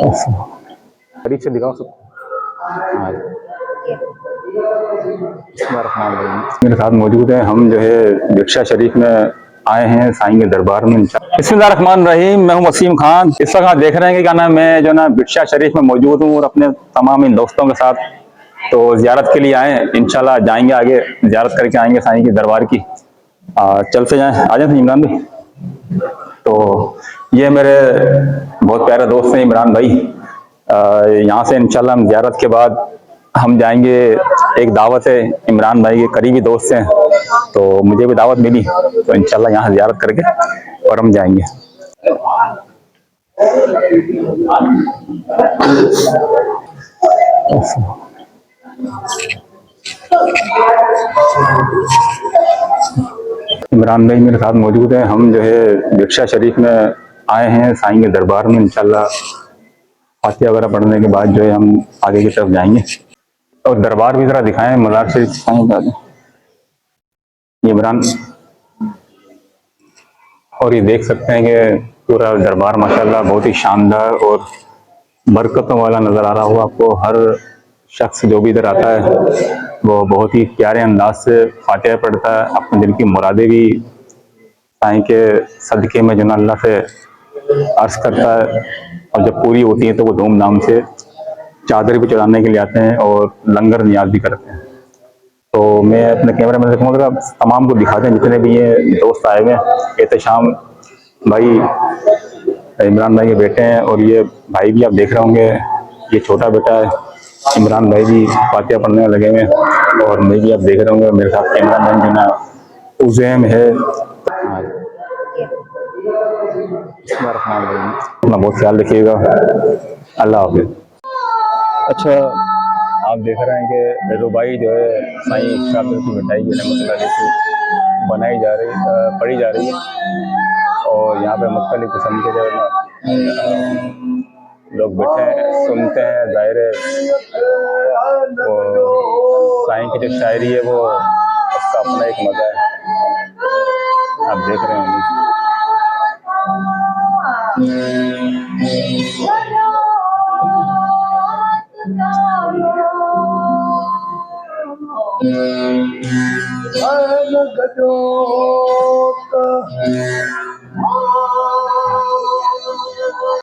करीब से दिखाओ सब। हाँ, मेरे साथ मौजूद है। हम जो है भिक्षा शरीफ में आए हैं साईं के दरबार में। बिस्मिल्लाहिर्रहमानिर्रहीम। मैं हूं वसीम खान। इस वक्त आप देख रहे हैं कि क्या नाम, मैं जो ना भिक्षा शरीफ में मौजूद हूं और अपने तमाम इन दोस्तों के साथ तो जियारत के लिए आए हैं। इंशाल्लाह जाएंगे आगे, जियारत करके आएंगे साईं के दरबार की। चलते जाएं, आ जाए इमरान भाई। तो ये मेरे बहुत प्यारे दोस्त हैं इमरान भाई। यहाँ से इंशाल्लाह हम जियारत के बाद हम जाएंगे। एक दावत है, इमरान भाई के करीबी दोस्त हैं तो मुझे भी दावत मिली, तो इंशाल्लाह यहाँ जियारत करके और हम जाएंगे। इमरान भाई मेरे साथ मौजूद है। हम जो है भिक्षा शरीफ में आए हैं साईं के दरबार में। इंशाल्लाह फातिहा वगैरह पढ़ने के बाद जो है हम आगे की तरफ जाएंगे। और दरबार भी जरा दिखाएं, मज़ार शरीफ साईं का। ये इमरान, और ये देख सकते हैं कि पूरा दरबार माशाल्लाह बहुत ही शानदार और बरकतों वाला नज़र आ रहा होगा आपको। हर शख्स जो भी इधर आता है वो बहुत ही प्यारे अंदाज से फातिहा पढ़ता है, अपने दिल की मुरादें भी साईं के सदक़े में जो ना अल्लाह से अर्ज करता है। और जब पूरी होती है तो वो धूमधाम से चादर भी चढ़ाने के लिए आते हैं और लंगर नियाज भी करते हैं। तो मैं अपने कैमरे में देखूँगा तमाम को दिखाते हैं जितने भी ये दोस्त आए हुए हैं। एहतशाम भाई इमरान भाई के बेटे हैं और ये भाई भी आप देख रहे होंगे, ये छोटा बेटा है। इमरान भाई भी फातिहा पढ़ने में लगे हुए हैं और मैं भी आप देख रहे होंगे मेरे साथ कैमरा मैन जो ना उजैम है। अपना बहुत ख्याल रखिएगा। अल्लाह हाफिज़। अच्छा, आप देख रहे हैं कि रुबाई जो है साईं शाकिर की मिठाई की रहमतुल्लाह अलैह बनाई जा रही, पढ़ी जा रही है। और यहाँ पे मुख्तलिफ किस्म के जो है ना लोग बैठे हैं, सुनते हैं। ज़ाहिर है और साईं की जो शायरी है वो उसका अपना एक मज़ा है, आप देख रहे होंगे।